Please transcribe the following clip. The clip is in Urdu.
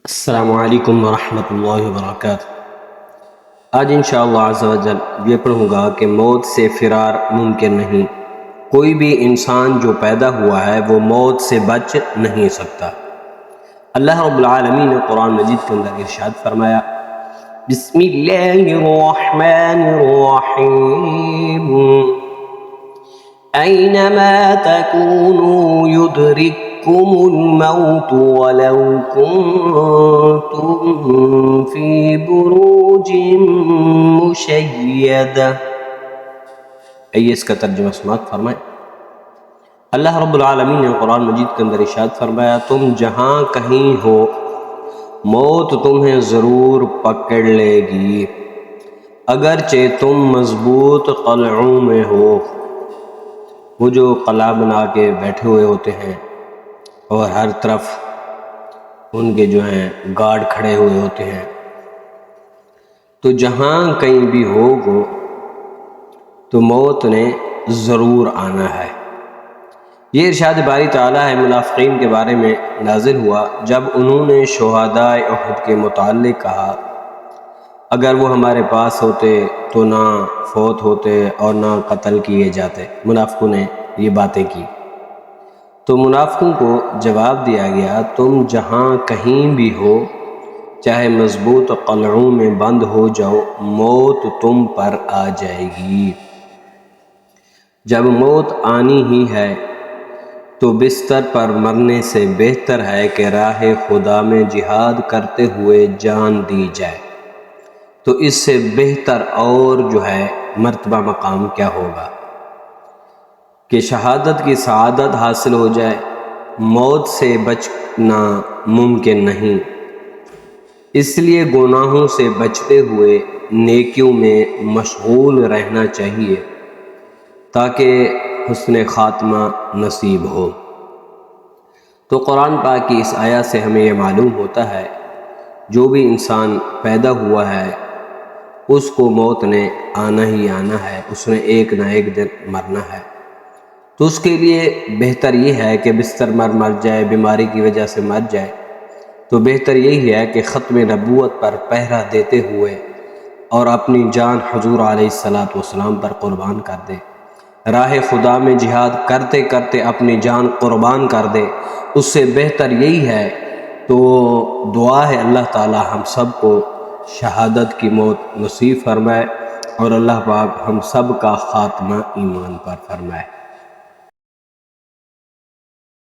السلام علیکم ورحمۃ اللہ وبرکاتہ۔ آج انشاءاللہ عز و جل یہ پڑھوں گا کہ موت سے فرار ممکن نہیں۔ کوئی بھی انسان جو پیدا ہوا ہے وہ موت سے بچ نہیں سکتا۔ اللہ رب العالمین نے قرآن مجید کے اندر ارشاد فرمایا، بسم اللہ الرحمن الرحیم، اینما تکونوا یدرککم الموت ولو کنتم فی بروج مشیدہ۔ آئیے اس کا ترجمہ سماعت فرمائیں۔ اللہ رب العالمین نے قرآن مجید کے اندر ارشاد فرمایا، تم جہاں کہیں ہو موت تمہیں ضرور پکڑ لے گی، اگرچہ تم مضبوط قلعوں میں ہو۔ وہ جو قلعہ بنا کے بیٹھے ہوئے ہوتے ہیں اور ہر طرف ان کے جو ہیں گارڈ کھڑے ہوئے ہوتے ہیں، تو جہاں کہیں بھی ہوگو تو موت نے ضرور آنا ہے۔ یہ ارشاد باری تعالیٰ ہے منافقین کے بارے میں نازل ہوا جب انہوں نے شہداء احد کے متعلق کہا، اگر وہ ہمارے پاس ہوتے تو نہ فوت ہوتے اور نہ قتل کیے جاتے۔ منافقوں نے یہ باتیں کی تو منافقوں کو جواب دیا گیا، تم جہاں کہیں بھی ہو، چاہے مضبوط قلعوں میں بند ہو جاؤ، موت تم پر آ جائے گی۔ جب موت آنی ہی ہے تو بستر پر مرنے سے بہتر ہے کہ راہ خدا میں جہاد کرتے ہوئے جان دی جائے۔ تو اس سے بہتر اور جو ہے مرتبہ مقام کیا ہوگا کہ شہادت کی سعادت حاصل ہو جائے۔ موت سے بچنا ممکن نہیں، اس لیے گناہوں سے بچتے ہوئے نیکیوں میں مشغول رہنا چاہیے تاکہ حسن خاتمہ نصیب ہو۔ تو قرآن پاک کی اس آیت سے ہمیں یہ معلوم ہوتا ہے، جو بھی انسان پیدا ہوا ہے اس کو موت نے آنا ہی آنا ہے، اس نے ایک نہ ایک دن مرنا ہے۔ تو اس کے لیے بہتر یہ ہے کہ بستر مر جائے، بیماری کی وجہ سے مر جائے، تو بہتر یہی ہے کہ ختم نبوت پر پہرا دیتے ہوئے اور اپنی جان حضور علیہ السلام پر قربان کر دے، راہ خدا میں جہاد کرتے کرتے اپنی جان قربان کر دے، اس سے بہتر یہی ہے۔ تو دعا ہے اللہ تعالی ہم سب کو شہادت کی موت نصیب فرمائے اور اللہ پاک ہم سب کا خاتمہ ایمان پر فرمائے۔